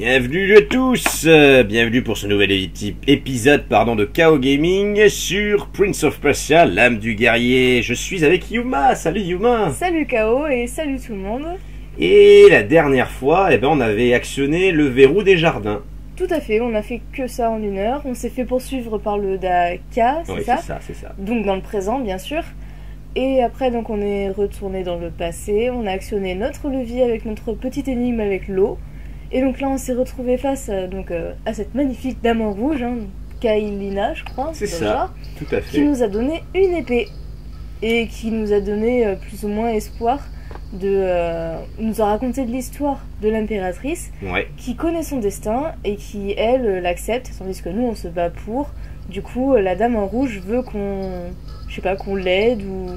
Bienvenue à tous, bienvenue pour ce nouvel épisode de KO Gaming sur Prince of Persia, l'âme du guerrier. Je suis avec Yuma, salut Yuma. Salut KO et salut tout le monde. Et la dernière fois, on avait actionné le verrou des jardins. Tout à fait, on a fait que ça en 1 heure. On s'est fait poursuivre par le Daka, c'est ça ? C'est ça. Donc dans le présent, bien sûr. Et après, donc on est retourné dans le passé. On a actionné notre levier avec notre petite énigme avec l'eau. Et donc là, on s'est retrouvé face à cette magnifique dame en rouge, Kailina, je crois. C'est ça, tout à fait. Qui nous a donné une épée. Et qui nous a donné plus ou moins espoir nous a raconté de l'histoire de l'impératrice, qui connaît son destin et qui, elle, l'accepte, tandis que nous, on se bat pour. Du coup, la dame en rouge veut qu'on l'aide ou...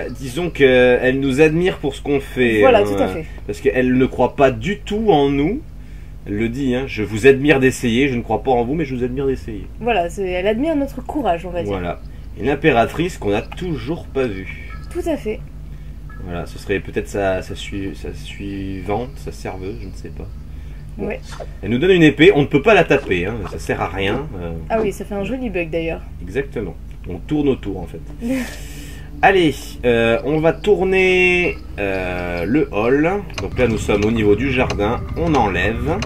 disons qu'elle nous admire pour ce qu'on fait. Voilà, tout à fait. Parce qu'elle ne croit pas du tout en nous. Elle le dit, je vous admire d'essayer, je ne crois pas en vous, mais je vous admire d'essayer. Voilà, elle admire notre courage, on va dire. Voilà. Une impératrice qu'on n'a toujours pas vue. Tout à fait. Voilà, ce serait peut-être sa suivante, sa serveuse, je ne sais pas. Bon. Ouais. Elle nous donne une épée, on ne peut pas la taper, ça sert à rien. Ah oui, ça fait un joli bug d'ailleurs. Exactement, on tourne autour en fait. Allez, on va tourner le hall. Donc là nous sommes au niveau du jardin, on enlève.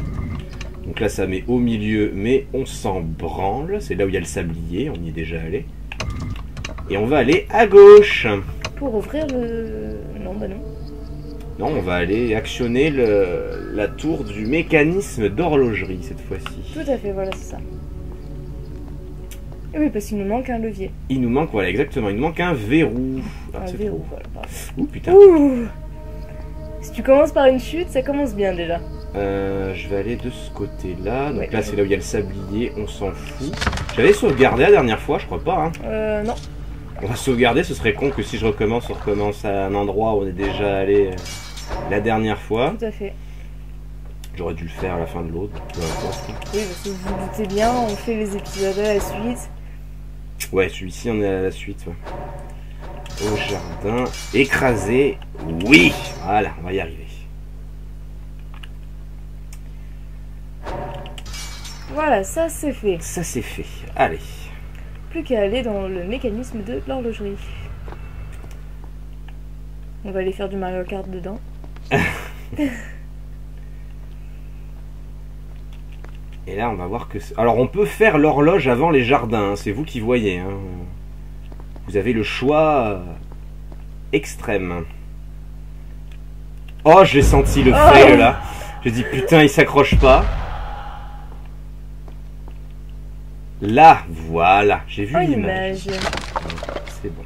Donc là ça met au milieu, mais on s'en branle. C'est là où il y a le sablier, on y est déjà allé. Et on va aller à gauche. Pour ouvrir le... Non, bah non. Non, on va aller actionner la tour du mécanisme d'horlogerie cette fois-ci. Tout à fait, voilà, c'est ça. Et oui, parce qu'il nous manque un levier. Il nous manque, voilà, exactement, il nous manque un verrou. Un verrou, voilà. Ouh, putain. Ouh. Si tu commences par une chute, ça commence bien déjà. Je vais aller de ce côté-là. Donc ouais, là, c'est là où il y a le sablier, on s'en fout. J'avais sauvegardé la dernière fois, je crois pas. Non. On va sauvegarder, ce serait con que si je recommence, on recommence à un endroit où on est déjà allé la dernière fois. Tout à fait. J'aurais dû le faire à la fin de l'autre. Oui, parce que vous vous doutez bien, on fait les épisodes à la suite. Ouais, celui-ci, on est à la suite. Ouais. Au jardin, écrasé, oui. Voilà, on va y arriver. Voilà, ça c'est fait. Ça c'est fait, allez. Plus qu'à aller dans le mécanisme de l'horlogerie. On va aller faire du Mario Kart dedans. Et là on va voir que... Alors on peut faire l'horloge avant les jardins, c'est vous qui voyez. Vous avez le choix extrême. Oh, j'ai senti le fail là. J'ai dit putain il s'accroche pas. Là, voilà, j'ai vu l'image. C'est bon.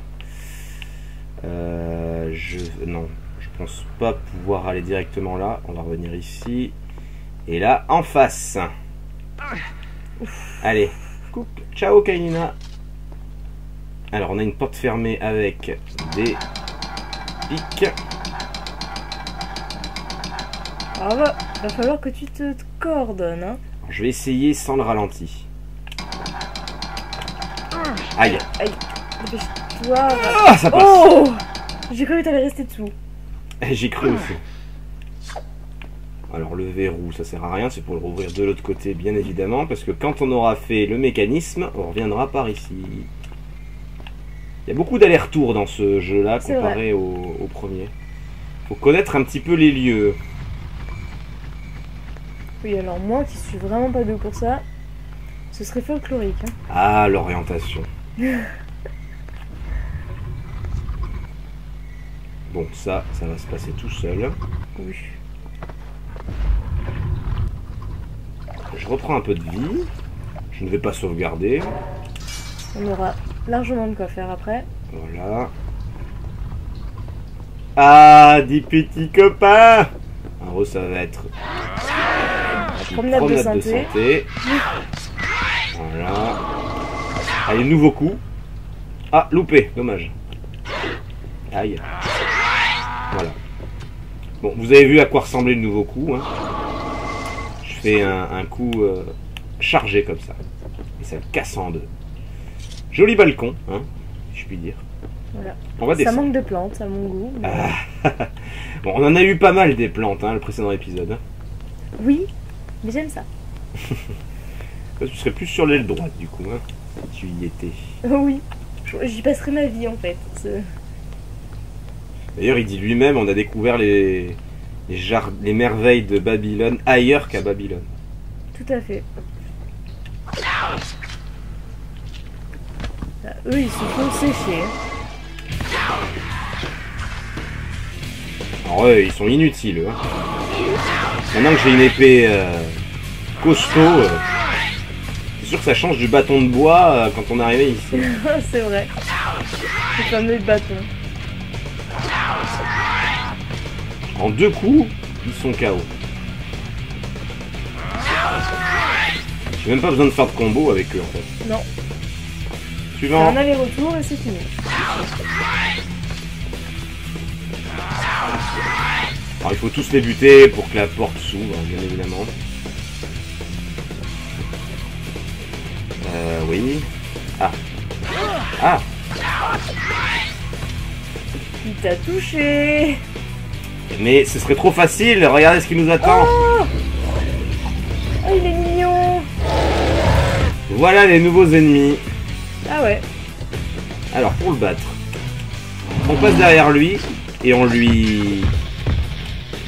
Non, je pense pas pouvoir aller directement là. On va revenir ici. Et là, en face. Allez, coupe. Ciao, Kailina. Alors, on a une porte fermée avec des pics. Ah va falloir que tu te coordonnes. Alors, je vais essayer sans le ralenti. Aïe. Aïe. Dépêche-toi. Ah, ça passe. Oh, j'ai cru que t'allais rester dessous. J'ai cru aussi. Alors le verrou, ça sert à rien, c'est pour le rouvrir de l'autre côté, bien évidemment, parce que quand on aura fait le mécanisme, on reviendra par ici. Il y a beaucoup d'allers-retours dans ce jeu-là, comparé au premier. Faut connaître un petit peu les lieux. Oui, alors moi qui suis vraiment pas douée pour ça, ce serait folklorique. Ah, l'orientation. Bon, ça va se passer tout seul. Oui. Je reprends un peu de vie. Je ne vais pas sauvegarder. On aura largement de quoi faire après. Voilà. Ah, des petits copains. En gros, ça va être une promenade de santé. Voilà. Allez, nouveau coup. Ah, loupé, dommage. Aïe. Voilà. Bon, vous avez vu à quoi ressemblait le nouveau coup. Je fais un coup chargé comme ça. Et ça le casse en deux. Joli balcon, si je puis dire. Voilà. On va descendre. Ça manque de plantes, à mon goût. Mais... Bon, on en a eu pas mal des plantes, le précédent épisode. Oui, Mais j'aime ça. Tu serais plus sur l'aile droite du coup, hein, si tu y étais. Oui, j'y passerai ma vie en fait. D'ailleurs, il dit lui-même, on a découvert les merveilles de Babylone ailleurs qu'à Babylone. Tout à fait. Là, eux, ils se font sécher. Alors eux, ils sont inutiles. Hein. Maintenant que j'ai une épée costaud, c'est sûr que ça change du bâton de bois quand on est arrivé ici. C'est vrai. Le fameux bâton. En 2 coups, ils sont KO. J'ai même pas besoin de faire de combo avec eux en fait. Non. Suivant. Un aller-retour et c'est fini. Alors il faut tous les buter pour que la porte s'ouvre, bien évidemment. Oui. Ah. Ah. Il t'a touché. Mais ce serait trop facile, regardez ce qui nous attend. Oh, oh, il est mignon. Voilà les nouveaux ennemis. Ah ouais. Alors pour le battre, on passe derrière lui et on lui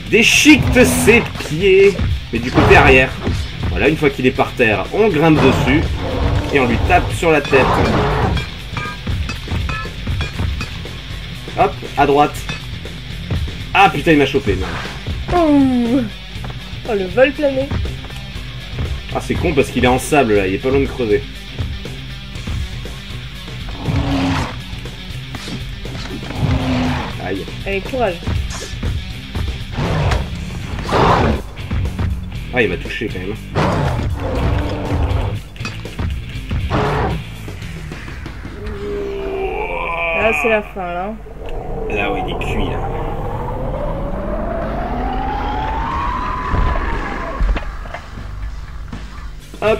déchiquette ses pieds, mais du côté arrière. Voilà, une fois qu'il est par terre, on grimpe dessus et on lui tape sur la tête. Hop, à droite. Ah putain, il m'a chopé. Oh, oh le vol plané. Ah c'est con parce qu'il est en sable là, il est pas loin de crever. Aïe. Allez, courage. Ah il m'a touché quand même. Là c'est la fin là. Là où il est cuit là. Hop.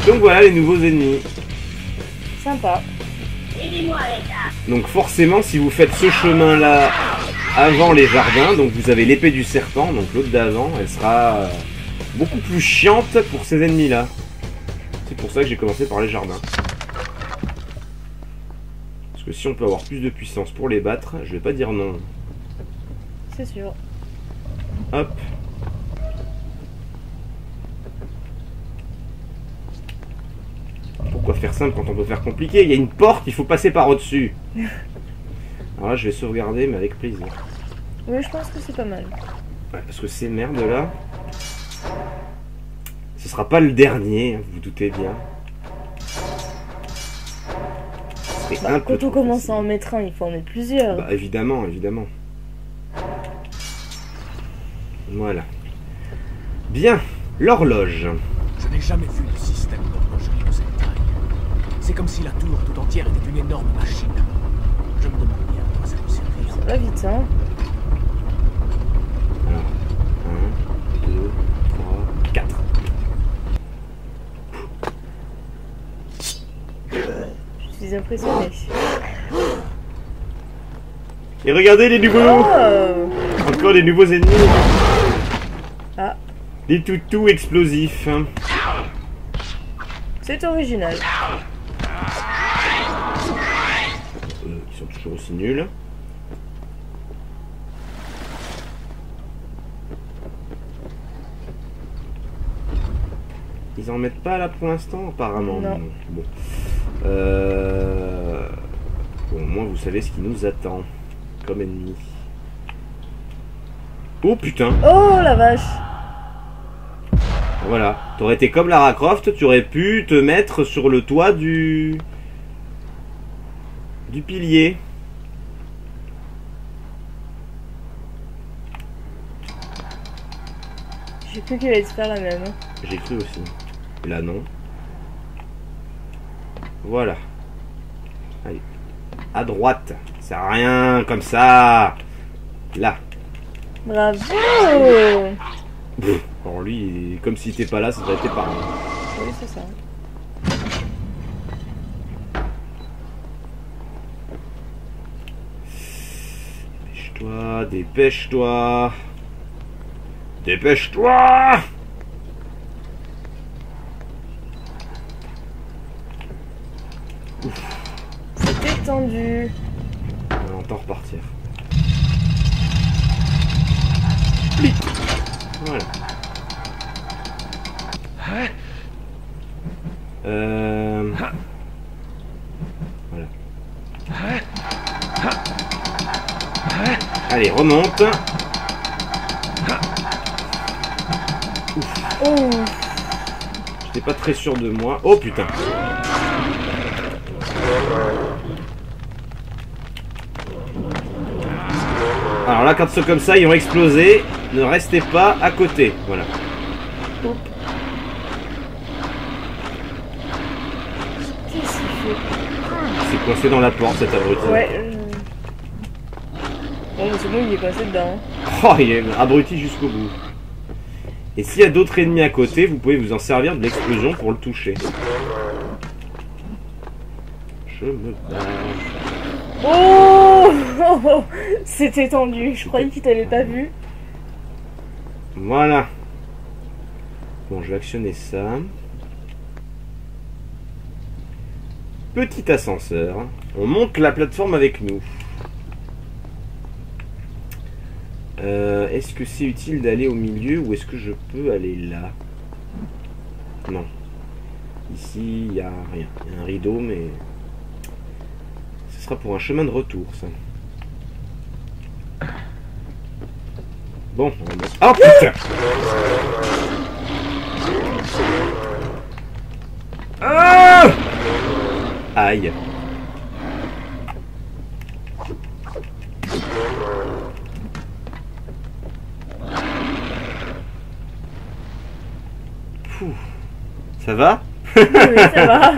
Donc voilà les nouveaux ennemis. Sympa. Donc forcément si vous faites ce chemin là avant les jardins, donc vous avez l'épée du serpent, donc l'autre d'avant, elle sera beaucoup plus chiante pour ces ennemis là. C'est pour ça que j'ai commencé par les jardins. Parce que si on peut avoir plus de puissance pour les battre, je vais pas dire non. C'est sûr. Hop. Pourquoi faire simple quand on peut faire compliqué? Il y a une porte, il faut passer par au-dessus. Alors là, je vais sauvegarder, mais avec plaisir. Oui, je pense que c'est pas mal. Ouais, parce que ces merdes là, ce sera pas le dernier, vous vous doutez bien. Quand on commence à en mettre un, il faut en mettre plusieurs. Bah, évidemment, évidemment. Voilà. Bien, l'horloge. Je n'ai jamais vu de système d'horlogerie de cette taille. C'est comme si la tour tout entière était une énorme machine. Je me demande bien à quoi ça peut servir. Ça va vite, hein. Alors, 1, 2, 3, 4. Je suis impressionnée. Et regardez les nouveaux. Oh, Encore les nouveaux ennemis. ah, Les toutous explosifs. c'est original. Ils sont toujours aussi nuls. Ils en mettent pas là pour l'instant apparemment. Non. Bon. Bon, au moins vous savez ce qui nous attend comme ennemi. Oh putain. Oh la vache. Voilà. T'aurais été comme Lara Croft, tu aurais pu te mettre sur le toit du pilier. J'ai cru qu'il allait se faire la même. J'ai cru aussi. Là non. Voilà. Allez. À droite. Ça sert à rien comme ça. Là. Bravo. Pff, alors lui, comme s'il était pas là, ça aurait été pareil. Oui, c'est ça. Dépêche-toi, dépêche-toi. Dépêche-toi! C'était tendu. On va entend repartir. Voilà. Voilà. Allez, remonte. Oh. J'étais pas très sûr de moi. Oh putain. Alors là, quand ceux comme ça, ils ont explosé, ne restez pas à côté. Voilà. Qu'est-ce qu'il fait? C'est coincé dans la porte, cet abruti. Ouais. Bon, mais c'est bon, il est coincé dedans. Oh, il est abruti jusqu'au bout. Et s'il y a d'autres ennemis à côté, vous pouvez vous en servir de l'explosion pour le toucher. Je me bats. Oh, c'était tendu. Je croyais qu'il t'avait pas vu. Voilà. Bon, je vais actionner ça. Petit ascenseur. On monte la plateforme avec nous. Est-ce que c'est utile d'aller au milieu ou est-ce que je peux aller là? Non. Ici, il n'y a rien. Il y a un rideau, mais... ce sera pour un chemin de retour, ça. Bon, on va mettre... Oh putain! Ah! Aïe. Pouh. Ça va? Oui, ça va.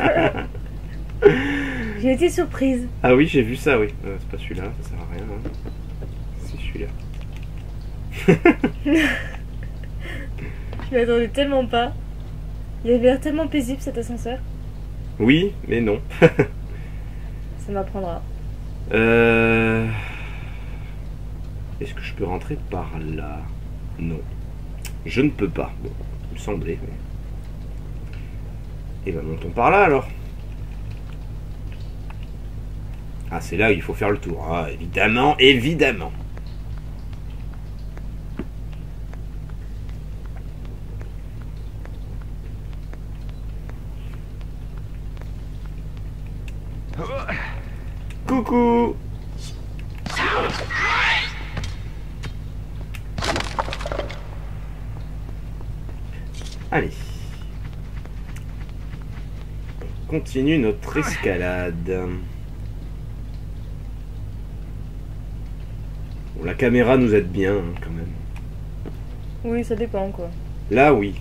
J'ai été surprise. Ah oui, j'ai vu ça, oui. C'est pas celui-là, ça sert à rien. Hein. C'est celui-là. Je m'y attendais tellement pas. Il avait l'air tellement paisible cet ascenseur. Oui, mais non. Ça m'apprendra. Est-ce que je peux rentrer par là? Non. Je ne peux pas. Bon, il me semblait. Mais... et ben montons par là alors. Ah, c'est là où il faut faire le tour. Ah, évidemment, évidemment. Coucou. Allez. On continue notre escalade. Bon, la caméra nous aide bien, hein, quand même. Oui, ça dépend, quoi. Là, oui.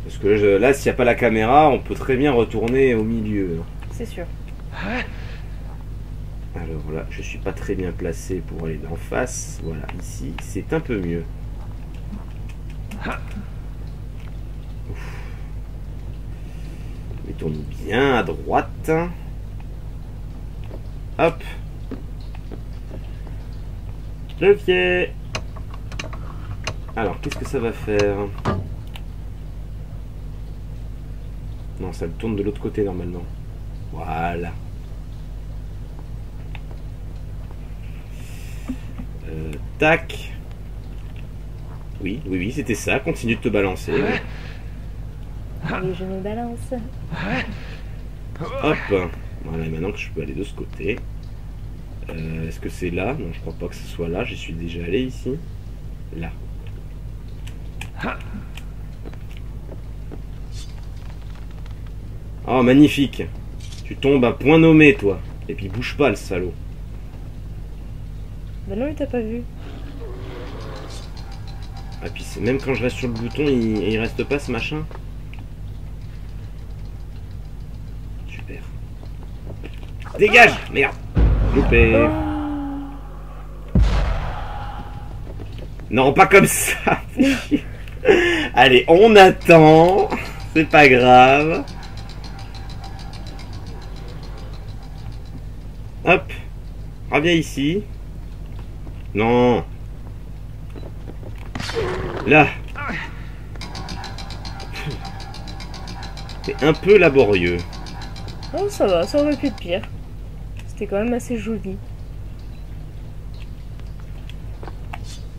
Parce que là, s'il n'y a pas la caméra, on peut très bien retourner au milieu. C'est sûr. Alors là, je suis pas très bien placé pour aller en face. Voilà, ici, c'est un peu mieux. Ouf. Mettons-nous bien à droite. Hop. Levier. Alors, qu'est-ce que ça va faire? Non, ça le tourne de l'autre côté normalement. Voilà. Tac. Oui, oui, oui, c'était ça. Continue de te balancer. Oui, je me balance. Hop. Voilà, et maintenant que je peux aller de ce côté. Est-ce que c'est là? Non, je crois pas que ce soit là. J'y suis déjà allé ici. Là. Oh, magnifique. Tu tombes à point nommé, toi. Et puis bouge pas, le salaud. Bah non, il t'a pas vu. Ah, puis même quand je reste sur le bouton, il reste pas ce machin. Super. Dégage! Merde! Loupé. Non, pas comme ça. Allez, on attend. C'est pas grave. Hop. Reviens ici. Non. Là. C'est un peu laborieux. Oh, ça va, ça aurait pu être pire. C'était quand même assez joli.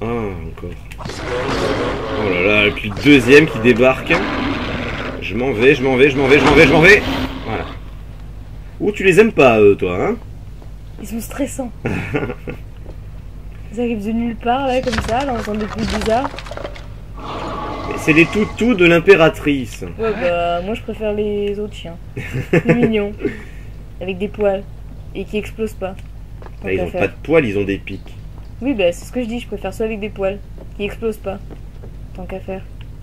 Ah, encore. Oh là là, et puis le deuxième qui débarque. Je m'en vais. Voilà. Ouh, tu les aimes pas, eux, toi, hein? Ils sont stressants. Ils arrivent de nulle part, là, comme ça, là, on entend des bruits bizarres. C'est les toutous de l'impératrice. Ouais, bah, moi, je préfère les autres chiens. Plus mignons. Avec des poils. Et qui explosent pas. Là, ils ont pas de poils, ils ont des pics. Oui, bah, c'est ce que je dis, je préfère ceux avec des poils. Qui explosent pas. Tant qu'à faire.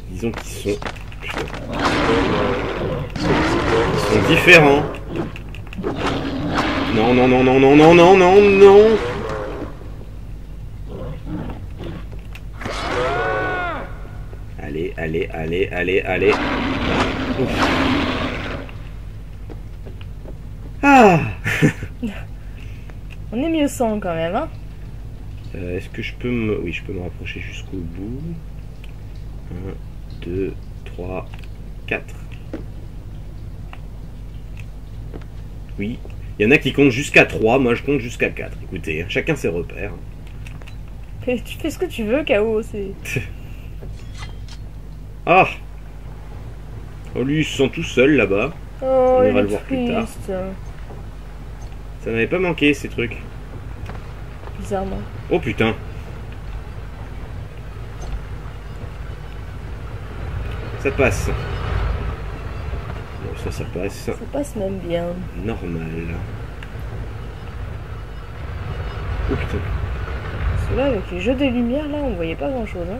Disons qu'ils sont... Putain. Ils sont différents. Non, non, non, non, non, non, non, non, non. Allez, allez, allez, allez, allez. Ouf. Ah. On est mieux sans quand même, hein. Est-ce que je peux me... Oui, je peux me rapprocher jusqu'au bout. 1, 2, 3, 4. Oui. Il y en a qui comptent jusqu'à 3, moi je compte jusqu'à 4. Écoutez, chacun ses repères. Tu fais ce que tu veux, K.O. C'est... Ah. Oh, lui, il se sent tout seul là-bas. Oh, on il ira est le voir plus tard. triste. Ça n'avait pas manqué, ces trucs. Bizarrement. Oh putain. Ça passe. Bon, ça passe. Ça passe même bien. Normal. Oh putain. Ceux-là, avec les jeux de lumière, là, on voyait pas grand-chose, hein.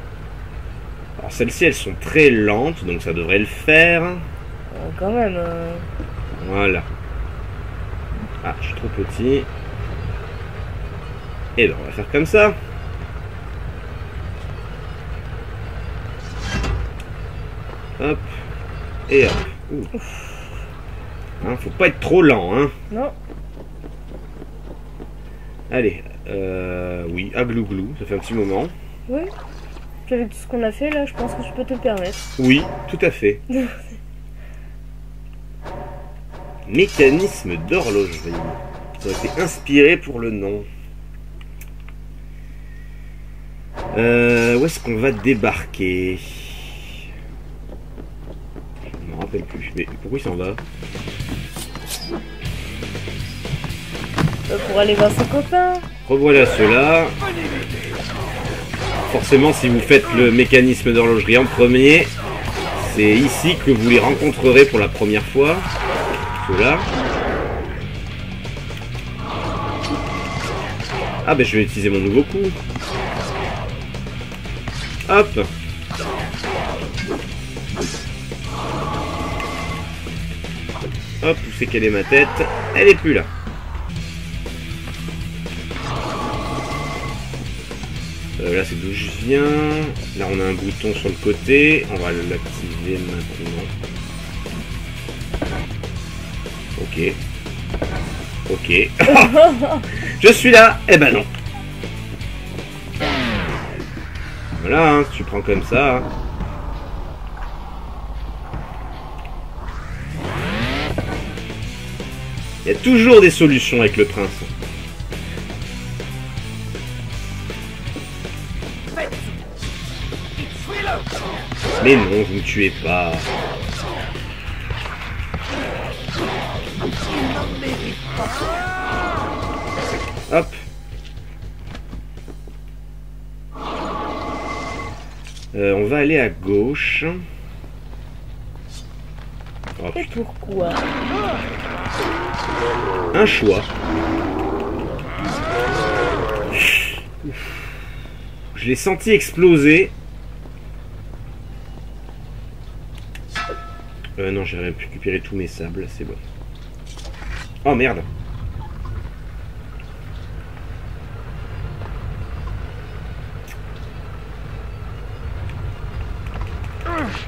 Alors celles-ci, elles sont très lentes, donc ça devrait le faire. Quand même. Voilà. Ah, je suis trop petit. Et ben, on va faire comme ça. Hop. Et hop. Ouh. Hein, faut pas être trop lent, hein. Non. Allez. Oui, à glou-glou. Ça fait un petit moment. Oui. Avec tout ce qu'on a fait, là, je pense que je peux te le permettre. Oui, tout à fait. Mécanisme d'horlogerie. Ça a été inspiré pour le nom. Où est-ce qu'on va débarquer? Je ne me rappelle plus. Mais pourquoi il s'en va? Pour aller voir ses copains. Revoilà ceux-là. Forcément, si vous faites le mécanisme d'horlogerie en premier, c'est ici que vous les rencontrerez pour la première fois. Ceux-là. Ah ben je vais utiliser mon nouveau coup. Hop. Hop, où c'est qu'elle est ma tête? Elle est plus là. Là c'est d'où je viens. Là on a un bouton sur le côté. On va l'activer maintenant. Ok. Ok. Je suis là. Eh ben non. Voilà, hein, tu prends comme ça. Hein. Il y a toujours des solutions avec le prince. Mais non, vous ne tuez pas. Hop. On va aller à gauche. Oh, et pourquoi? Un choix. Je l'ai senti exploser. Non, j'ai récupéré tous mes sables, c'est bon. Oh merde.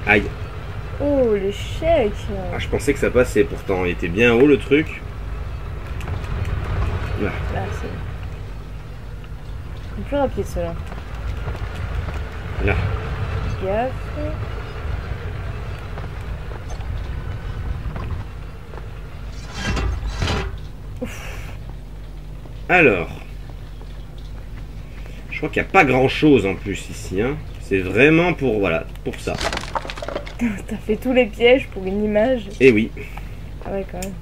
Aïe. Oh, l'échec. Ah, je pensais que ça passait, pourtant il était bien haut le truc. Là. Là, c'est plus rapide cela. Là. gaffe. Ouf. Alors. Je crois qu'il n'y a pas grand chose en plus ici. Hein. C'est vraiment pour, voilà, pour ça. T'as fait tous les pièges pour une image. Eh oui. Ah ouais, quand même.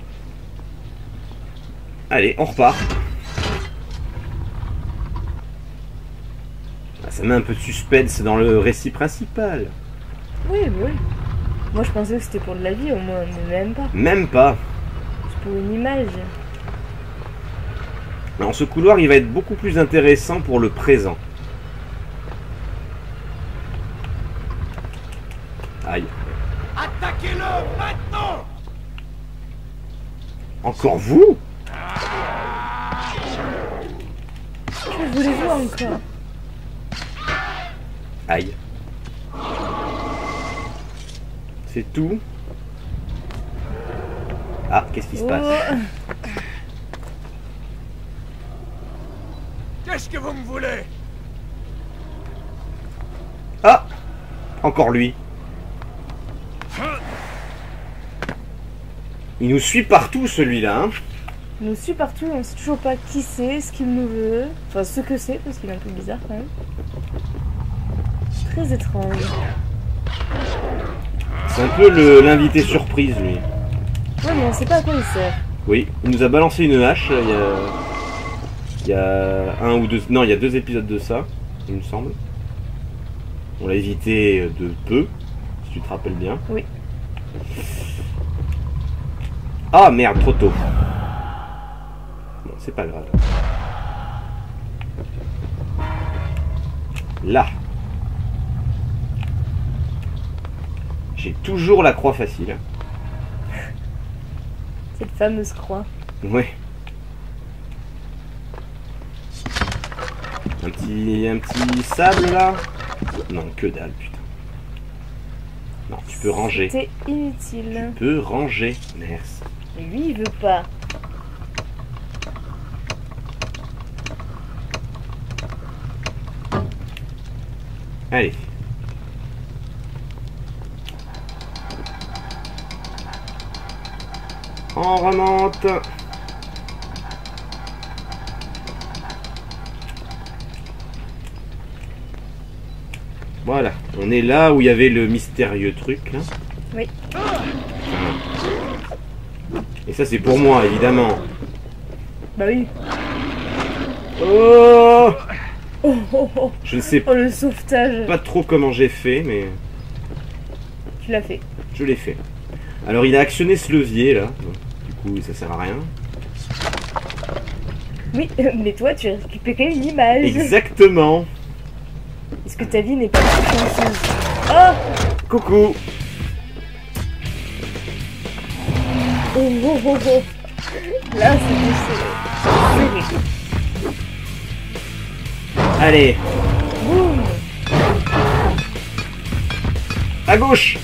Allez, on repart. Ah, ça met un peu de suspense dans le récit principal. Oui, oui. Moi, je pensais que c'était pour de la vie, au moins, mais même pas. Même pas. C'est pour une image. Non, ce couloir, il va être beaucoup plus intéressant pour le présent. Aïe. Attaquez-le maintenant! Encore vous? Je voulais voir encore. Aïe. C'est tout? Ah, qu'est-ce qui se passe? Qu'est-ce que vous me voulez? Ah! Encore lui. Il nous suit partout celui-là. Hein. Il nous suit partout, on sait toujours pas qui c'est, ce qu'il nous veut. Enfin, ce que c'est, parce qu'il est un peu bizarre quand même. Très étrange. C'est un peu l'invité surprise, lui. Ouais, mais on sait pas à quoi il sert. Oui, il nous a balancé une hache il y a un ou deux... Non, il y a 2 épisodes de ça, il me semble. On l'a évité de peu, si tu te rappelles bien. Oui. Ah merde, trop tôt. Bon, c'est pas grave. Là. J'ai toujours la croix facile. Cette fameuse croix. Ouais. Un petit sable là. Non, que dalle, putain. Non, tu peux ranger. C'est inutile. Tu peux ranger, merci. Mais lui, il veut pas. Allez. On remonte. Voilà, on est là où il y avait le mystérieux truc là. Oui. Et ça c'est pour moi évidemment. Bah oui. Oh, Oh, oh, oh. je ne sais Oh, le sauvetage. pas trop comment j'ai fait, mais Tu l'as fait. je l'ai fait. Alors il a actionné ce levier là. Du coup ça sert à rien. Oui, mais toi, tu as récupéré une image. Exactement. Est-ce que ta vie n'est pas plus chanceuse? Oh! Coucou. Oh, oh, oh, oh. Là, c'est serré. Allez, Boum! à gauche.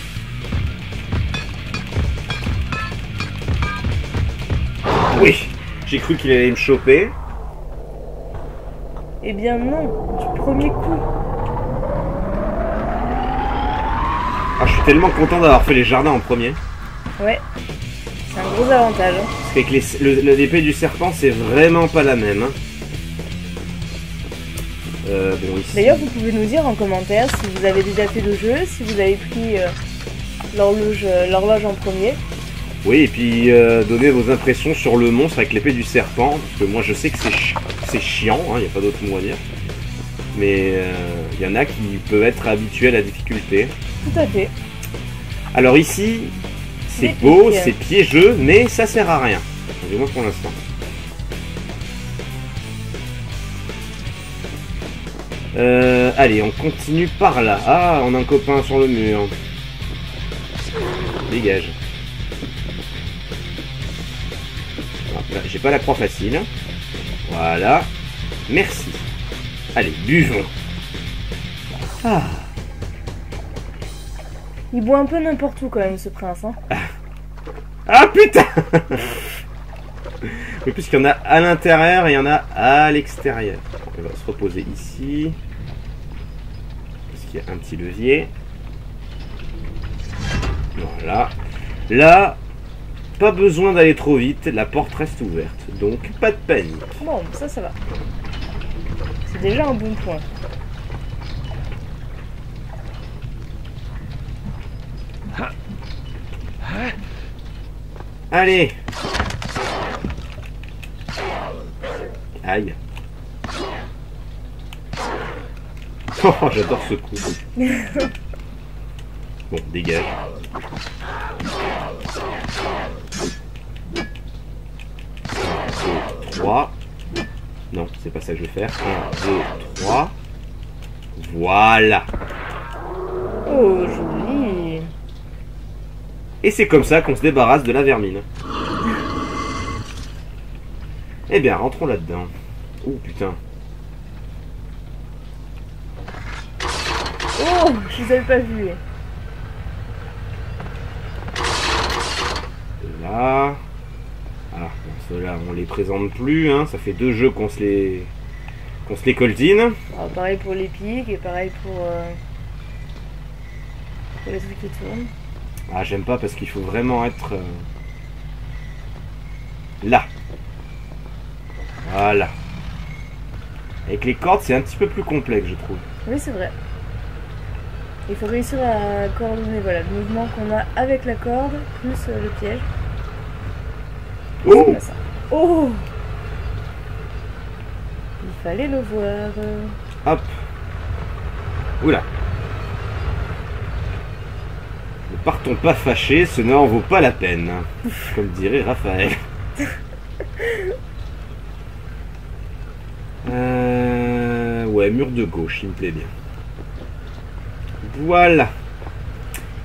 Oui, j'ai cru qu'il allait me choper. Eh bien non, du premier coup. Ah, je suis tellement content d'avoir fait les jardins en premier. Ouais, c'est un gros avantage. Hein. Parce qu'avec l'épée du serpent, c'est vraiment pas la même. Hein. Bon, ici. D'ailleurs, vous pouvez nous dire en commentaire si vous avez déjà fait le jeu, si vous avez pris l'horloge en premier. Oui, et puis donner vos impressions sur le monstre avec l'épée du serpent. Parce que moi, je sais que c'est chiant, il n'y a pas d'autre mot à dire. Mais il y en a qui peuvent être habitués à la difficulté. Tout à fait. Alors ici, c'est Des beau, pics. c'est piégeux, mais ça sert à rien. Du moins pour l'instant. Allez, on continue par là. Ah, on a un copain sur le mur. Dégage. J'ai pas la croix facile. Voilà. Merci. Allez, buvons. Ah. Il boit un peu n'importe où quand même, ce prince. Hein. Ah putain. Mais puisqu'il y en a à l'intérieur et il y en a à l'extérieur. On va se reposer ici. Parce qu'il y a un petit levier. Voilà. Là, pas besoin d'aller trop vite, la porte reste ouverte, donc pas de panique. Bon, ça va. C'est déjà un bon point. Allez. Aïe. Oh, j'adore ce coup. Bon, dégage. 1, 2, 3. Non, c'est pas ça que je vais faire. 1, 2, 3. Voilà. Oh, joli. Et c'est comme ça qu'on se débarrasse de la vermine. Eh bien, rentrons là-dedans. Oh, putain. Oh, je les avais pas vus. Là. Ah, bon, ceux-là, on les présente plus, hein. Ça fait 2 jeux qu'on se les coltine. Alors, pareil pour les pics et pareil pour les trucs qui tournent. Ah, j'aime pas parce qu'il faut vraiment être là. Voilà. Avec les cordes, c'est un petit peu plus complexe, je trouve. Oui, c'est vrai. Il faut réussir à coordonner voilà, le mouvement qu'on a avec la corde plus le piège. Oh, Ça. Oh, il fallait le voir. hop. Oula. Ne partons pas fâchés, ce n'en vaut pas la peine. Comme dirait Raphaël. Ouais, mur de gauche, il me plaît bien. Voilà.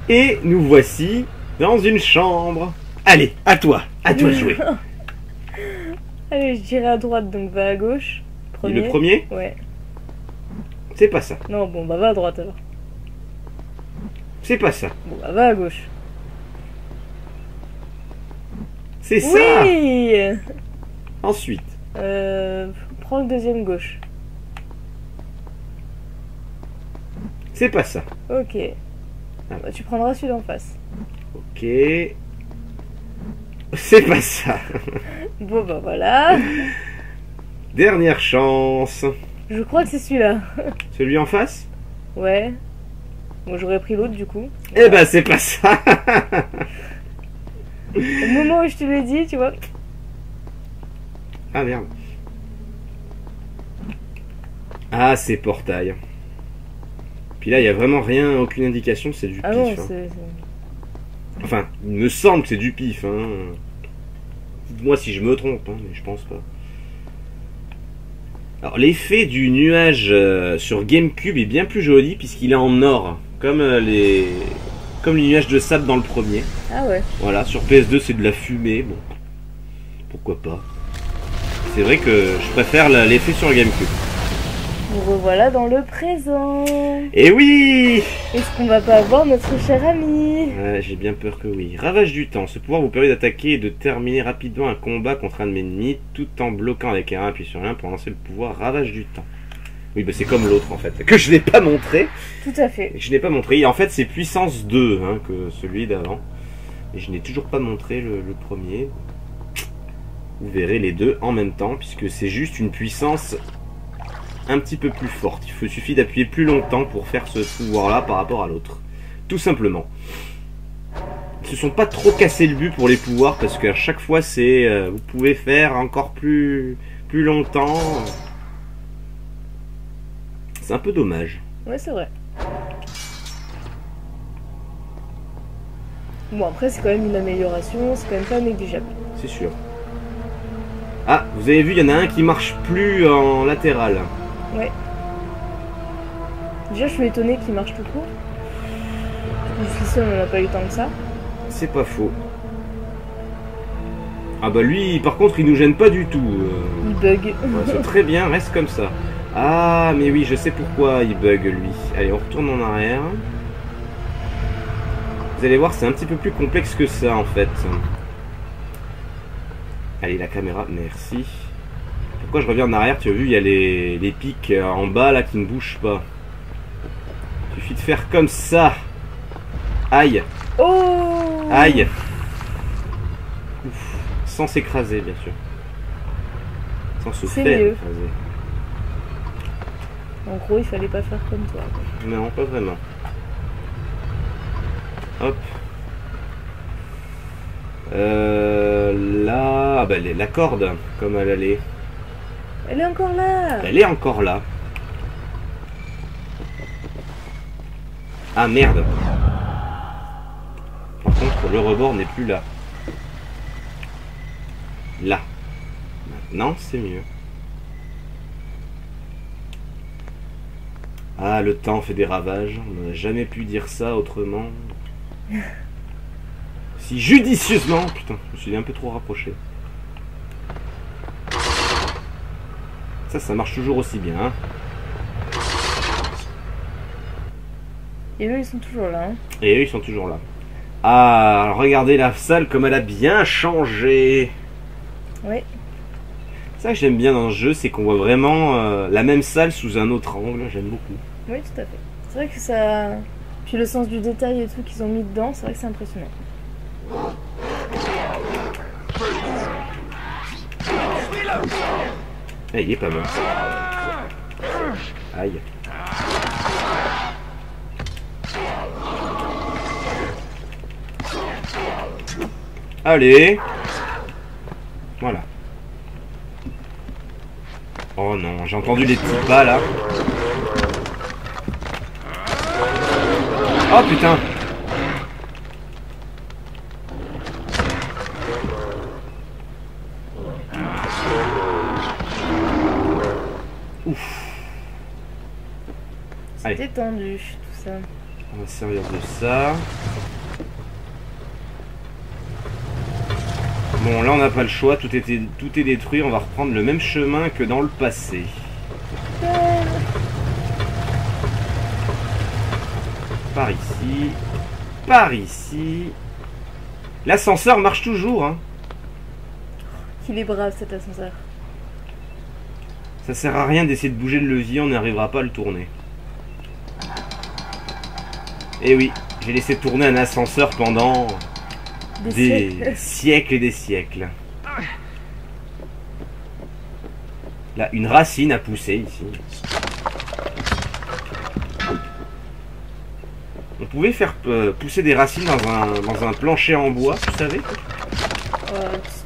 Et nous voici dans une chambre. Allez, à toi de jouer. Allez, je dirais à droite, donc va à gauche. Et le premier? Ouais. C'est pas ça. Non, bon, bah va à droite alors. C'est pas ça. Bon, bah va à gauche. C'est ça. Oui. Ensuite. Prends le deuxième gauche. C'est pas ça. Ok. Ah. Bah, tu prendras celui d'en face. Ok. C'est pas ça. Bon, bah voilà. Dernière chance. Je crois que c'est celui-là. Celui en face? Ouais. Bon, j'aurais pris l'autre du coup. Eh ben, c'est pas ça. Au moment où je te l'ai dit, tu vois. Ah merde. Ah, c'est portail. Puis là, il n'y a vraiment rien, aucune indication, c'est du Ah pif. non, hein. c'est... Enfin, il me semble que c'est du pif. Hein. Dites-moi si je me trompe, hein, mais je pense pas. Alors, l'effet du nuage sur GameCube est bien plus joli puisqu'il est en or, comme les nuages de sable dans le premier. Ah ouais. Voilà, sur PS2 c'est de la fumée, bon, pourquoi pas. C'est vrai que je préfère l'effet sur GameCube. Nous revoilà dans le présent. Et oui! Est-ce qu'on va pas avoir notre cher ami? J'ai bien peur que oui. Ravage du temps. Ce pouvoir vous permet d'attaquer et de terminer rapidement un combat contre un de mes ennemis tout en bloquant avec R1 appuyé sur R1 pour lancer le pouvoir Ravage du temps. Oui, bah c'est comme l'autre en fait, que je n'ai pas montré. Tout à fait. Je n'ai pas montré. Et en fait, c'est puissance 2 hein, que celui d'avant. Et je n'ai toujours pas montré le premier. Vous verrez les deux en même temps, puisque c'est juste une puissance un petit peu plus forte. Il suffit d'appuyer plus longtemps pour faire ce pouvoir-là par rapport à l'autre. Tout simplement. Ils se sont pas trop cassés le but pour les pouvoirs, parce qu'à chaque fois, c'est vous pouvez faire encore plus longtemps. C'est un peu dommage. Ouais, c'est vrai. Bon, après, c'est quand même une amélioration, c'est quand même pas négligeable. C'est sûr. Ah, vous avez vu, il y en a un qui marche plus en latéral. Ouais. Déjà, je suis étonné qu'il marche tout court. Jusqu'ici, on n'en a pas eu tant que ça. C'est pas faux. Ah bah lui, par contre, il nous gêne pas du tout. Il bug. Ouais, c'est très bien, reste comme ça. Ah, mais oui, je sais pourquoi il bug, lui. Allez, on retourne en arrière. Vous allez voir, c'est un petit peu plus complexe que ça, en fait. Allez, la caméra, merci. Pourquoi je reviens en arrière? Tu as vu, il y a les pics en bas, là, qui ne bougent pas. Il suffit de faire comme ça. Aïe. Oh! Aïe. Ouf. Sans s'écraser, bien sûr. Sans se faire écraser. En gros, il fallait pas faire comme toi. Non, pas vraiment. Hop. Là, bah, la corde, comme elle allait. Elle est encore là. Elle est encore là. Ah merde. Par contre, le rebord n'est plus là. Là. Maintenant, c'est mieux. Ah, le temps fait des ravages. On n'a jamais pu dire ça autrement. Si judicieusement. Putain, je me suis un peu trop rapproché. Ça marche toujours aussi bien. Hein. Et eux, ils sont toujours là. Hein. Et eux, ils sont toujours là. Ah, regardez la salle comme elle a bien changé. Oui. Ça que j'aime bien dans ce jeu, c'est qu'on voit vraiment la même salle sous un autre angle. J'aime beaucoup. Oui, tout à fait. C'est vrai que ça... Puis le sens du détail et tout qu'ils ont mis dedans, c'est vrai que c'est impressionnant. Eh, il est pas mal. Aïe. Allez. Voilà. Oh non, j'ai entendu les petits pas là. Oh putain. Ouf. C'était tendu tout ça. On va se servir de ça. Bon, là on n'a pas le choix, tout est détruit, on va reprendre le même chemin que dans le passé. Par ici, par ici. L'ascenseur marche toujours, hein. Qu'il est brave cet ascenseur. Ça sert à rien d'essayer de bouger le levier, on n'arrivera pas à le tourner. Et oui, j'ai laissé tourner un ascenseur pendant... Des siècles et des siècles. Là, une racine a poussé ici. On pouvait faire pousser des racines dans un plancher en bois, tu savais? Tu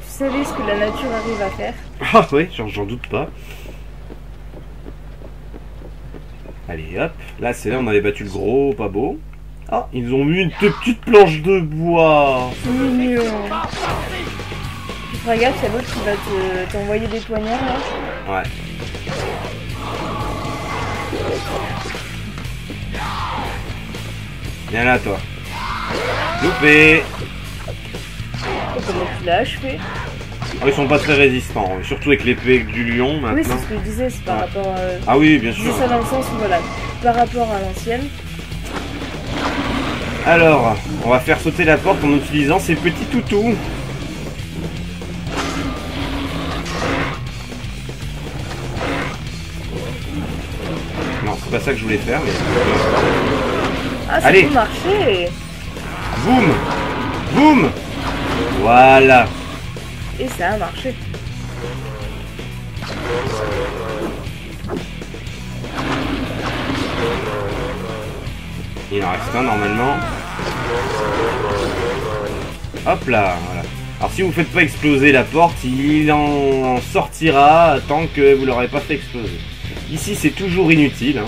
savais ce que la nature arrive à faire? Ah oui, j'en doute pas. Allez, hop. Là, c'est là on avait battu le gros, pas beau. Ah, ils ont mis une petite planche de bois. C'est mignon. Tu feras gaffe, il y a l'autre qui va t'envoyer des poignards là. Ouais. Viens là, toi. Loupé. Comment tu l'as achevé? Oh, ils sont pas très résistants, surtout avec l'épée du lion maintenant. Oui, c'est ce que je disais, c'est par rapport à... Ah oui, bien je sûr. dis ça dans le sens où, voilà, par rapport à l'ancienne. Alors, on va faire sauter la porte en utilisant ces petits toutous. Non, c'est pas ça que je voulais faire, mais... Ah, ça allez. peut marcher. Boum. Boum. Voilà. Et ça a marché. Il en reste un normalement. Hop là, voilà. Alors si vous faites pas exploser la porte, il en sortira tant que vous l'aurez pas fait exploser. Ici c'est toujours inutile. Hein,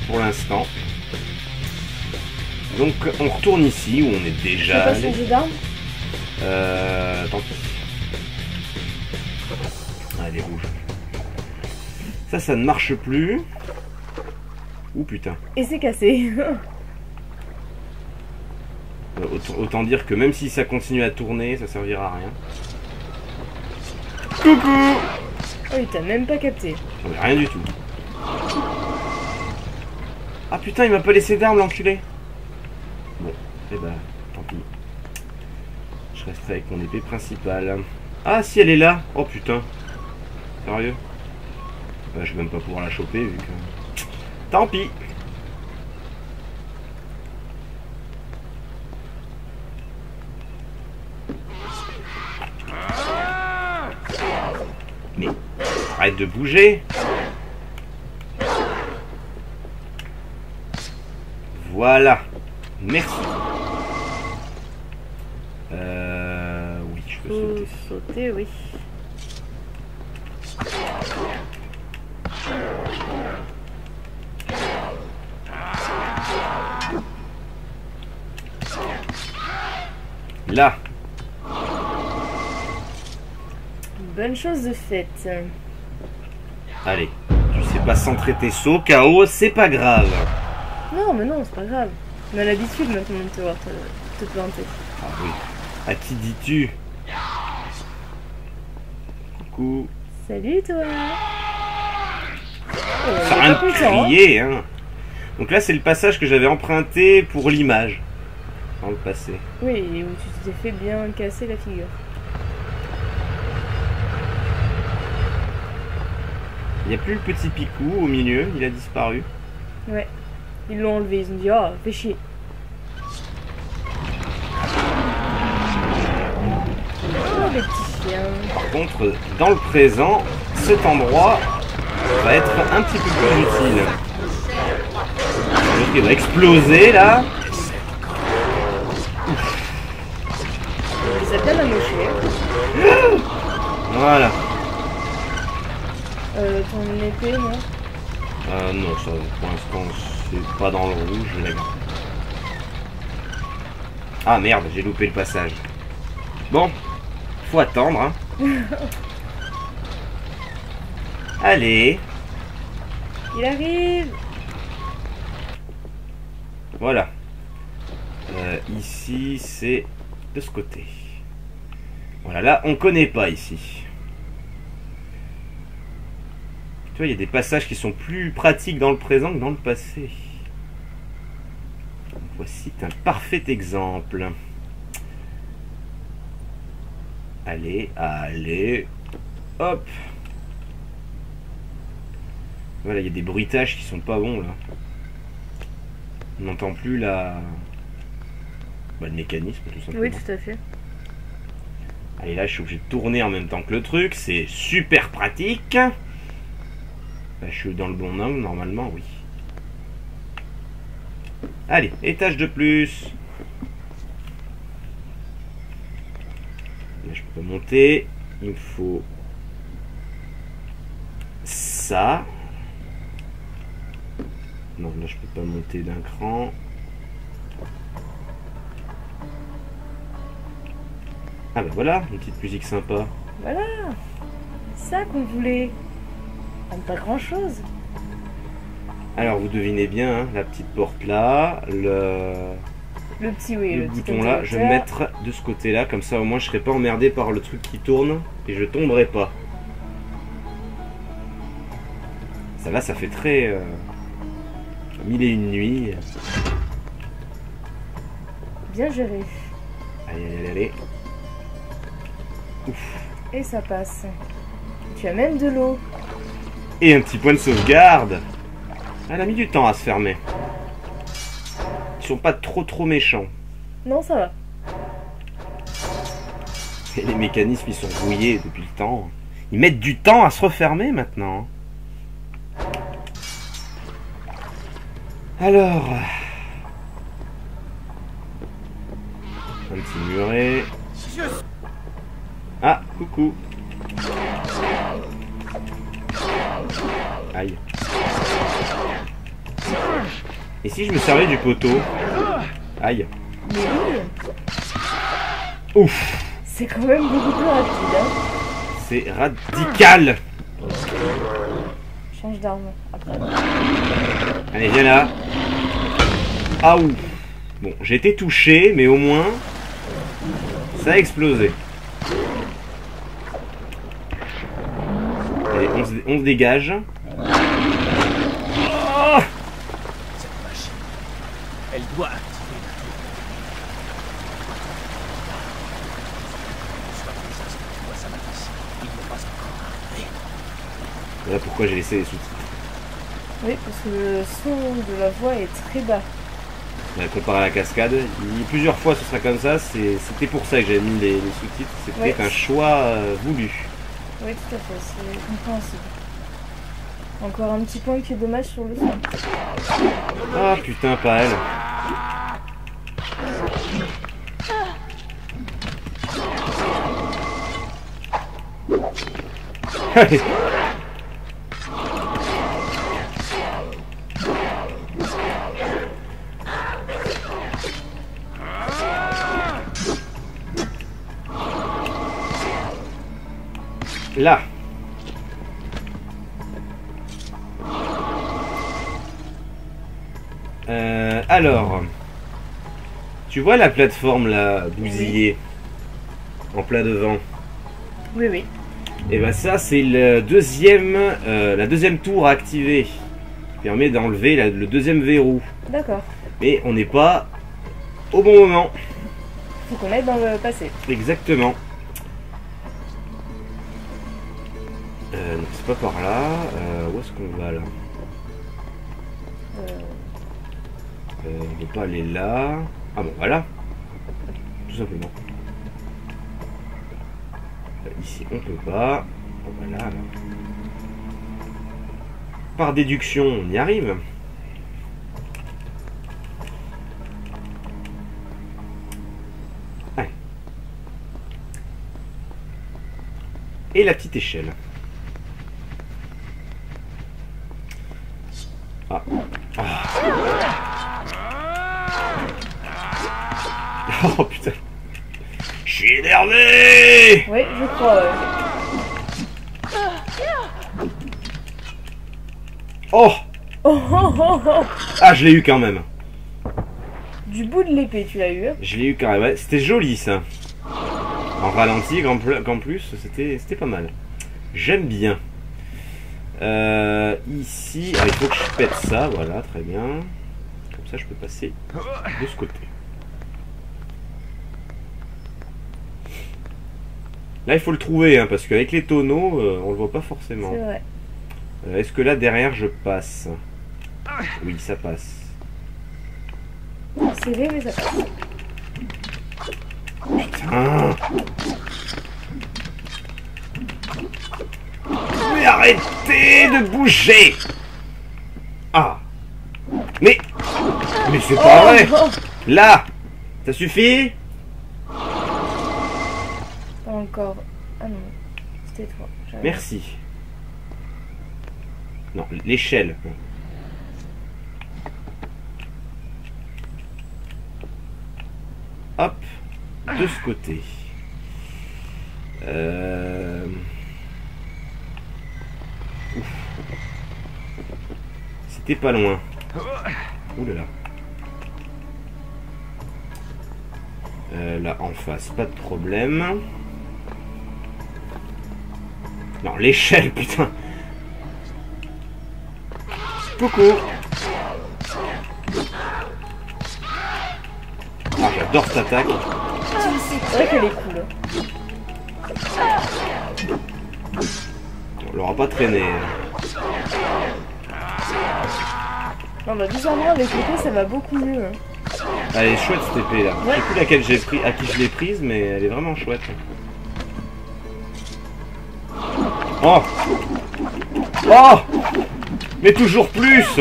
pour l'instant. Donc on retourne ici où on est déjà allé. Tu veux pas changer d'arme ? Tant pis. Ah, elle est rouge. Ça ne marche plus. Ouh putain. Et c'est cassé. Autant dire que même si ça continue à tourner, ça servira à rien. Coucou. Oh, il t'a même pas capté. Rien du tout. Ah putain, il m'a pas laissé d'armes, l'enculé. Bon, et bah, tant pis. Je resterai avec mon épée principale. Ah, si elle est là. Oh putain. Sérieux? Bah, je vais même pas pouvoir la choper vu que... Tant pis. Arrête de bouger. Voilà. Merci. Oui, je peux sauter, oui. Là. Bonne chose de faite. Allez, tu sais pas centrer tes sauts, KO, c'est pas grave. Non, mais non, c'est pas grave. On a l'habitude maintenant de te voir te planter. Ah oui. À qui dis-tu? Coucou. Salut toi. Ça a rien de crier, hein. Donc là, c'est le passage que j'avais emprunté pour l'image. Dans le passé. Oui, où tu t'es fait bien casser la figure. Il n'y a plus le petit Picou au milieu, il a disparu. Ouais, ils l'ont enlevé, ils ont dit oh, fais chier. Oh, les petits chiens. Par contre, dans le présent, cet endroit va être un petit peu plus utile. Il va exploser là. Ça bien amoché. Voilà. Ton épée, non? Non, ça, pour l'instant, c'est pas dans le rouge, je l'ai. Ah merde, j'ai loupé le passage. Bon, faut attendre, hein. Allez. Il arrive. Voilà. Ici, c'est de ce côté. Voilà, là, on connaît pas ici. Tu vois, il y a des passages qui sont plus pratiques dans le présent que dans le passé. Voici un parfait exemple. Allez, allez. Hop. Voilà, il y a des bruitages qui sont pas bons là. On n'entend plus le mécanisme tout simplement. Oui, tout à fait. Allez, là je suis obligé de tourner en même temps que le truc. C'est super pratique. Là, je suis dans le bon angle normalement, oui. Allez, étage de plus. Là je peux pas monter. Il me faut ça. Non, là je peux pas monter d'un cran. Ah ben voilà, une petite musique sympa. Voilà, ça qu'on voulait. Pas grand chose. Alors vous devinez bien, hein, la petite porte là, le petit, oui, le bouton là, je vais me mettre de ce côté là, comme ça au moins je serai pas emmerdé par le truc qui tourne et je tomberai pas. Ça là, ça fait très mille et une nuits. Bien géré. Allez, allez, allez. Ouf. Et ça passe. Tu as même de l'eau. Et un petit point de sauvegarde. Elle a mis du temps à se fermer. Ils sont pas trop méchants. Non, ça va. Et les mécanismes ils sont rouillés depuis le temps. Ils mettent du temps à se refermer maintenant. Alors, un petit muret. Ah, coucou. Aïe. Et si je me servais du poteau? Aïe. Mais oui. Ouf. C'est quand même beaucoup plus rapide. Hein. C'est radical. Change d'arme après. Allez, viens là. Ah ouf. Bon, j'ai été touché, mais au moins, ça a explosé. Allez, on se dégage. Oh, Cette machine, elle doit activer la tour. Soit les instants que tu vois sa matrice, il n'est pas encore arrivé. voilà pourquoi j'ai laissé les sous-titres. Oui, parce que le son de la voix est très bas. On a préparé la cascade. Plusieurs fois ce sera comme ça. C'était pour ça que j'avais mis les sous-titres. C'était un choix voulu. Oui, tout à fait, c'est compréhensible. Encore un petit point qui est dommage sur le son. Ah putain, pas elle. Allez. Là. Alors, tu vois la plateforme là, bousillée, en plat devant? Oui, oui. Et ben ça c'est le deuxième, la deuxième tour à activer, qui permet d'enlever le deuxième verrou. D'accord. Mais on n'est pas au bon moment. Faut qu'on aille dans le passé. Exactement. Donc c'est pas par là. Où est-ce qu'on va là? On ne peut pas aller là. Ah bon, voilà. Tout simplement. Ici, on peut pas. Bon, voilà. Par déduction, on y arrive. Allez. Et la petite échelle. Ah. Ah. Oh putain. Je suis énervé. Oui, je crois, ouais. Oh. Oh, oh, oh, oh. Ah, je l'ai eu quand même. Du bout de l'épée, tu l'as eu. Je l'ai eu quand même. Ouais, c'était joli ça. En ralenti, qu'en plus, c'était pas mal. J'aime bien. Ici, il faut que je pète ça. Voilà, très bien. Comme ça, je peux passer de ce côté. Là, il faut le trouver, hein, parce qu'avec les tonneaux, on le voit pas forcément. C'est vrai. Est-ce que là, derrière, je passe? Oui, ça passe. C'est vrai, mais ça passe. Putain! Mais arrêtez de bouger! Ah! Mais c'est pas vrai! Là! Ça suffit? Pas encore. Ah non, c'était toi. Merci. Non, l'échelle. Hop, de ce côté. C'était pas loin. Ouh là là. Là en face, pas de problème. Non, l'échelle, putain. Coucou. Ah, j'adore cette attaque. C'est vrai qu'elle est cool. On l'aura pas traîné. Non, bah bizarrement avec l'épée ça va beaucoup mieux. Hein. Elle est chouette cette épée là. Ouais. Je sais plus laquelle j'ai pris, à qui je l'ai prise, mais elle est vraiment chouette. Oh! Oh! Mais toujours plus!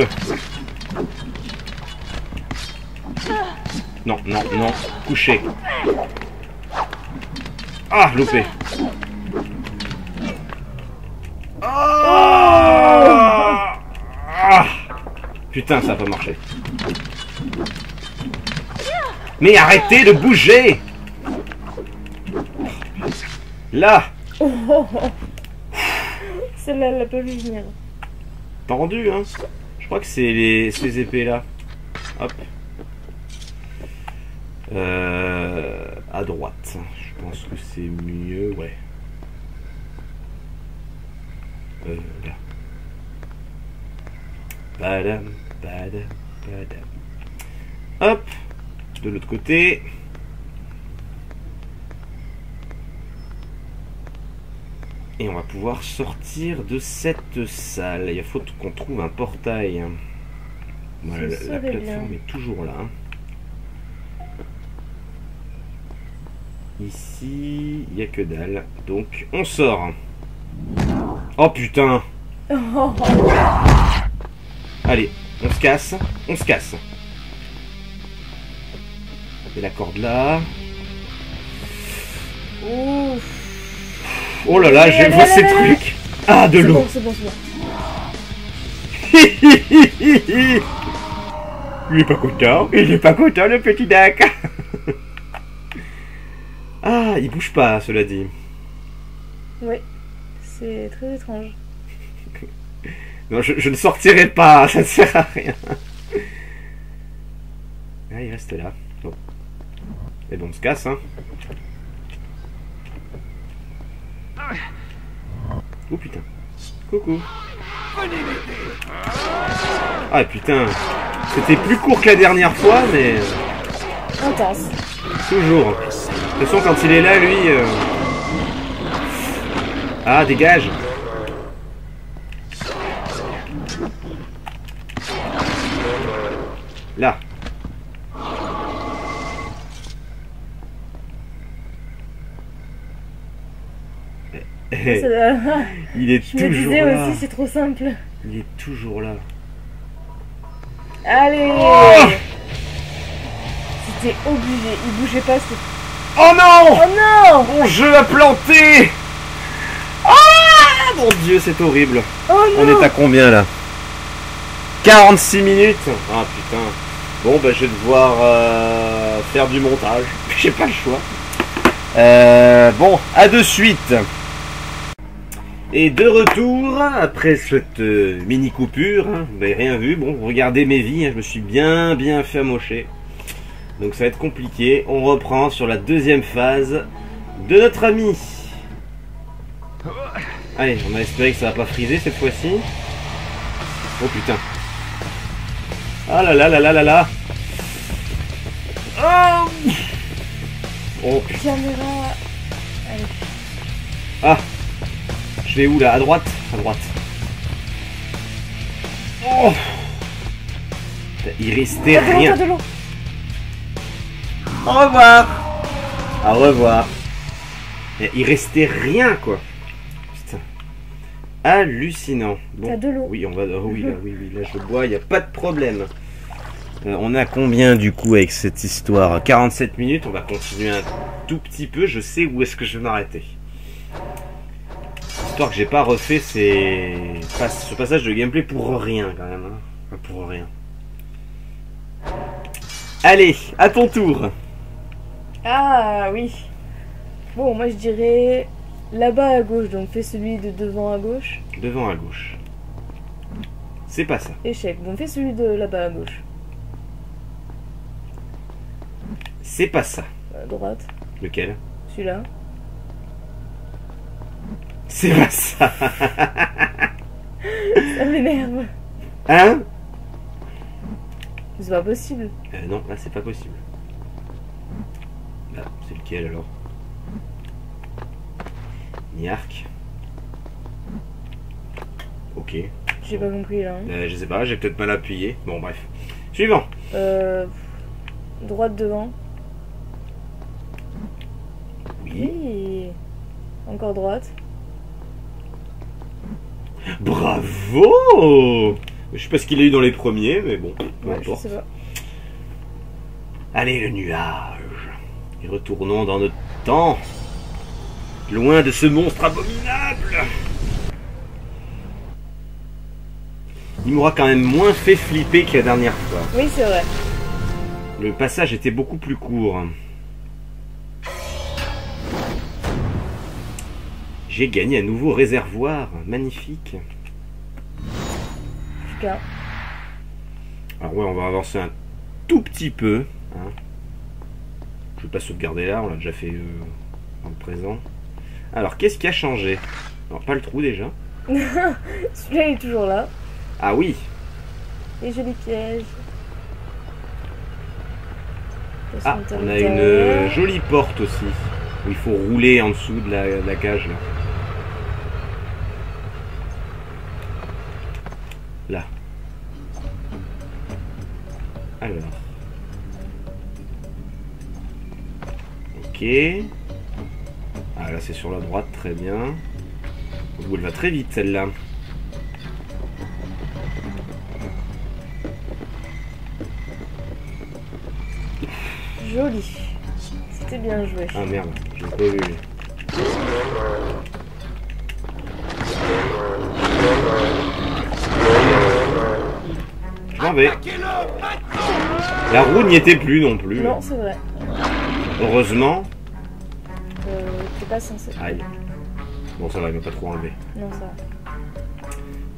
Non, non, non. Couché. Ah, loupé. Ah! Ah! Putain, ça a pas marché. Mais arrêtez de bouger! Là! Celle-là, elle l'a pas vu venir. Tendu, hein? Je crois que c'est ces épées là. Hop. À droite. Je pense que c'est mieux, ouais. Là. Badam, badam, badam. Hop. De l'autre côté. Et on va pouvoir sortir de cette salle. Il faut qu'on trouve un portail. Voilà, la plateforme est toujours là. Ici, il n'y a que dalle. Donc, on sort. Oh putain. Oh. Allez, on se casse. On se casse. Et la corde là. Ouf. Oh là là, je vois ces trucs. Ah, de l'eau. C'est bon, c'est bon. Il est pas content. Il est pas content, le petit Dak. Ah, il bouge pas, cela dit. Oui, c'est très étrange. Non, je ne sortirai pas, ça ne sert à rien. Ah, il reste là. Bon. Et bon, on se casse, hein. Oh putain. Coucou. Ah putain. C'était plus court que la dernière fois, mais... Intense. Toujours. De toute façon, quand il est là, lui... Ah, dégage. Là. Il est Je me toujours disais là. aussi, c'est trop simple. Il est toujours là. Allez. Oh, C'était obligé, il bougeait pas. oh non! Oh non! Mon jeu a planté! Ah mon dieu, c'est horrible. Oh non! On est à combien là? 46 minutes. Ah putain. Bon bah je vais devoir faire du montage. J'ai pas le choix. Bon, à de suite. Et de retour après cette mini coupure. Hein, vous n'avez rien vu. Bon, regardez mes vies. Hein, je me suis bien fait amocher. Donc ça va être compliqué. On reprend sur la deuxième phase de notre ami. Allez, on va espérer que ça va pas friser cette fois-ci. Oh putain. Ah là là là là là là. Oh putain. Caméra. Allez. Ah. Je vais où là? À droite? À droite. Oh. Il restait rien. De l'eau. Au revoir. Au revoir. Il restait rien quoi. Putain. Hallucinant. Bon. T'as de l'eau. Oui, on va. Oui, là je bois, il n'y a pas de problème. On a combien du coup avec cette histoire? 47 minutes, on va continuer un tout petit peu. Je sais où est-ce que je vais m'arrêter. Histoire que j'ai pas refait ce passage de gameplay pour rien quand même. Hein. Pour rien. Allez, à ton tour. Ah oui. Bon, moi je dirais là-bas à gauche, donc fais celui de devant à gauche. Devant à gauche. C'est pas ça. Échec. Bon, fais celui de là-bas à gauche. C'est pas ça. À droite. Lequel? Celui-là. C'est pas ça. Ça m'énerve. Hein? C'est pas possible. Non, là c'est pas possible. Là, c'est lequel alors? Niark. Ok. J'ai pas compris là. Hein. Je sais pas, j'ai peut-être mal appuyé. Bon, bref. Suivant. Droite devant. Oui. Oui. Encore droite. Bravo! Je sais pas ce qu'il a eu dans les premiers, mais bon, peu Ouais, je importe. sais pas. Allez, le nuage. Et retournons dans notre temps. Loin de ce monstre abominable. Il m'aura quand même moins fait flipper que la dernière fois. Oui, c'est vrai. Le passage était beaucoup plus court. J'ai gagné un nouveau réservoir. Magnifique. Putain. Alors ouais, on va avancer un tout petit peu. Hein. Je vais pas sauvegarder là, on l'a déjà fait dans le présent. Alors, qu'est-ce qui a changé? Alors, pas le trou déjà. Celui-là il est toujours là. Ah oui. Et joli piège. Ah, on a une jolie porte aussi. Où il faut rouler en dessous de la cage là. Là. Alors. Ok. Ah là c'est sur la droite, très bien. Ouh, elle va très vite celle-là. Joli. C'était bien joué. Ah merde, je l'ai pas vu. Je m'en vais. La roue n'y était plus non plus. Non, c'est vrai. Heureusement. T'es pas censé. Aïe. Bon, ça va, il m'a pas trop enlevé. Non, ça va.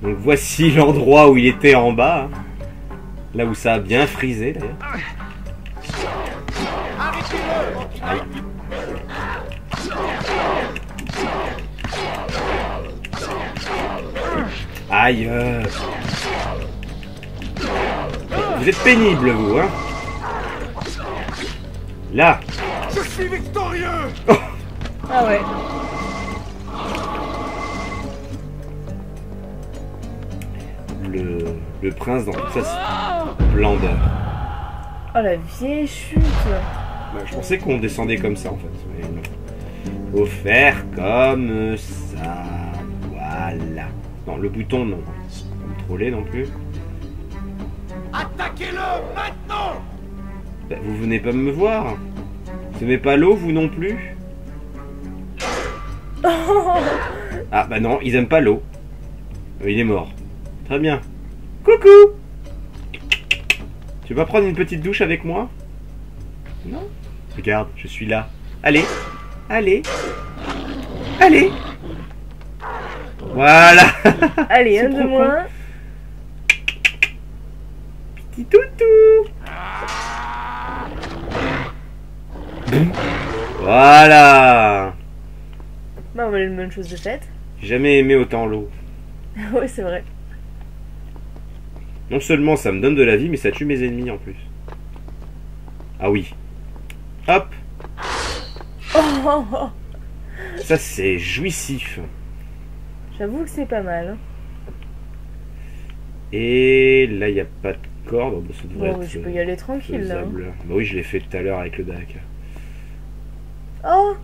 Donc voici l'endroit où il était en bas. Hein. Là où ça a bien frisé d'ailleurs. Aïe. Aïe. Vous êtes pénible vous, hein. Là. Je suis victorieux. Oh. Ah ouais. Le prince dans toute sa splendeur. Oh la vieille chute. Bah, je pensais qu'on descendait comme ça en fait. Mais non. Faut faire comme ça. Voilà. Non, le bouton non. Contrôler non plus. Attaquez-le maintenant. Bah, vous venez pas me voir. Vous aimez pas l'eau, vous non plus. Ah bah non, ils aiment pas l'eau. Il est mort. Très bien. Coucou. Tu vas prendre une petite douche avec moi? Non? Regarde, je suis là. Allez. Allez. Allez. Voilà. Allez, un de moins. Petit toutou. Voilà. Bah voilà une bonne chose de faite. J'ai jamais aimé autant l'eau. Oui, c'est vrai. Non seulement ça me donne de la vie, mais ça tue mes ennemis en plus. Ah oui. Hop. Oh. Ça c'est jouissif. J'avoue que c'est pas mal. Hein. Et là il n'y a pas de corde. Ça devrait Bon, être je peux y aller tranquille là. Hein. Bah oui, je l'ai fait tout à l'heure avec le DAC. Oh,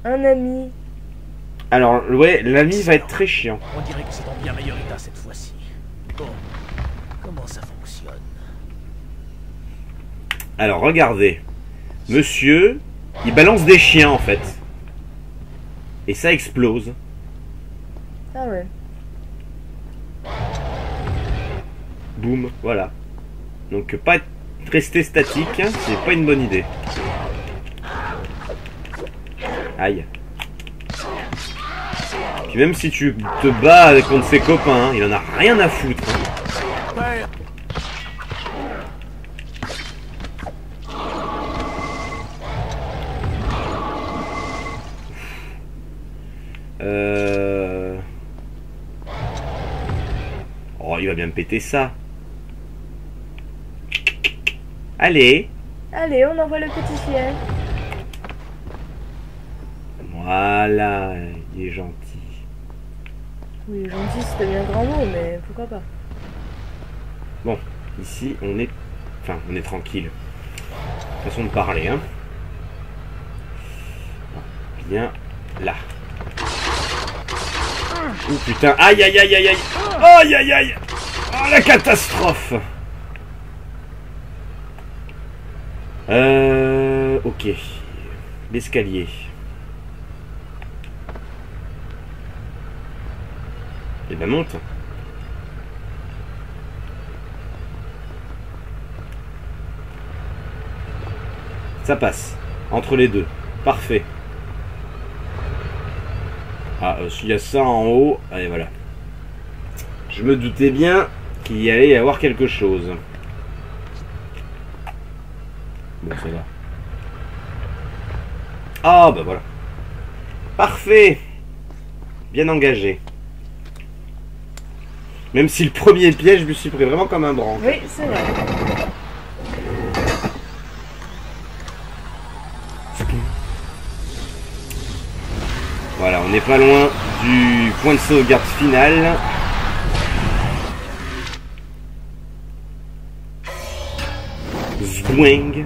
un ami. Alors ouais, l'ami va être très chiant. On dirait que c'est en bien meilleur état cette fois-ci. Bon, comment ça fonctionne? Alors regardez. Monsieur, il balance des chiens en fait. Et ça explose. Ah ouais. Boum, voilà. Donc pas rester statique, hein, c'est pas une bonne idée. Aïe. Puis même si tu te bats contre ses copains, hein, il en a rien à foutre. Ouais. Oh, il va bien me péter ça. Allez. Allez, on envoie le petit chien. Voilà, il est gentil. Oui, gentil, c'était bien grand mot, mais pourquoi pas. Bon, ici, on est... Enfin, on est tranquille. Façon de parler, hein. Bien là. Oh putain, aïe aïe aïe aïe aïe. Aïe aïe aïe. Oh la catastrophe. Ok. L'escalier. Et ben monte. Ça passe. Entre les deux. Parfait. Ah, s'il y a ça en haut, allez voilà. Je me doutais bien qu'il y allait y avoir quelque chose. Bon, ça va. Ah, bah voilà. Parfait. Bien engagé. Même si le premier piège, je me suis pris vraiment comme un branc. Oui, c'est vrai. Voilà, on n'est pas loin du point de sauvegarde final. Zwing.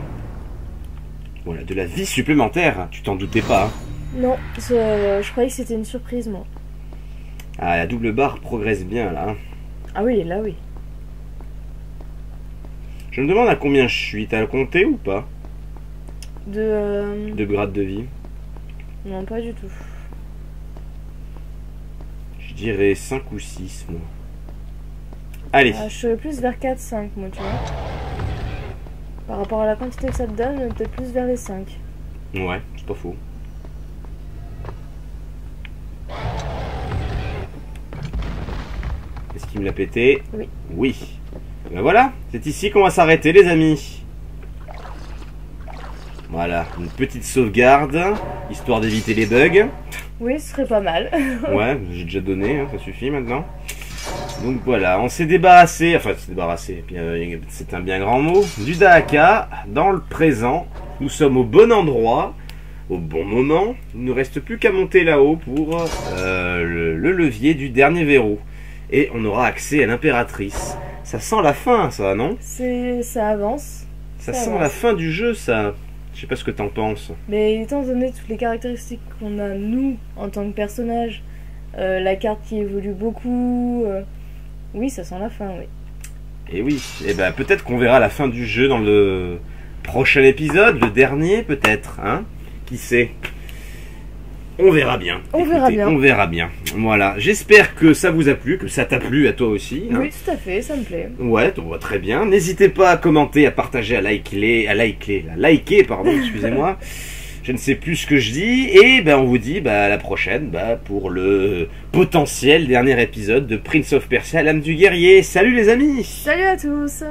Voilà, de la vie supplémentaire. Tu t'en doutais pas. Hein. Non, je croyais que c'était une surprise, moi. Ah, la double barre progresse bien là. Ah oui, là oui. Je me demande à combien je suis. T'as le compté ou pas? De grade de vie. Non, pas du tout. Je dirais 5 ou 6 moi. Allez. Je suis plus vers 4-5 moi, tu vois. Par rapport à la quantité que ça te donne, peut-être plus vers les 5. Ouais, c'est pas faux. Est-ce qu'il me l'a pété? Oui. Oui. Ben voilà, c'est ici qu'on va s'arrêter les amis. Voilà, une petite sauvegarde, histoire d'éviter les bugs. Oui, ce serait pas mal. Ouais, j'ai déjà donné, hein, ça suffit maintenant. Donc voilà, on s'est débarrassé, enfin s'est débarrassé, c'est un bien grand mot, du Dahaka dans le présent. Nous sommes au bon endroit, au bon moment. Il ne nous reste plus qu'à monter là-haut pour le levier du dernier verrou. Et on aura accès à l'impératrice. Ça sent la fin, ça, non? Ça avance. Ça sent la fin du jeu, ça. Je sais pas ce que t'en penses. Mais étant donné toutes les caractéristiques qu'on a, nous, en tant que personnage, la carte qui évolue beaucoup, oui, ça sent la fin, oui. Et oui, et ben peut-être qu'on verra la fin du jeu dans le prochain épisode, le dernier peut-être, hein? Qui sait? On verra bien. On verra bien. Voilà. J'espère que ça vous a plu, que ça t'a plu à toi aussi. Hein. Oui, tout à fait, ça me plaît. Ouais, donc, très bien. N'hésitez pas à commenter, à partager, à liker, pardon, excusez-moi. Je ne sais plus ce que je dis. Et ben, on vous dit à la prochaine pour le potentiel dernier épisode de Prince of Persia, l'âme du guerrier. Salut les amis! Salut à tous!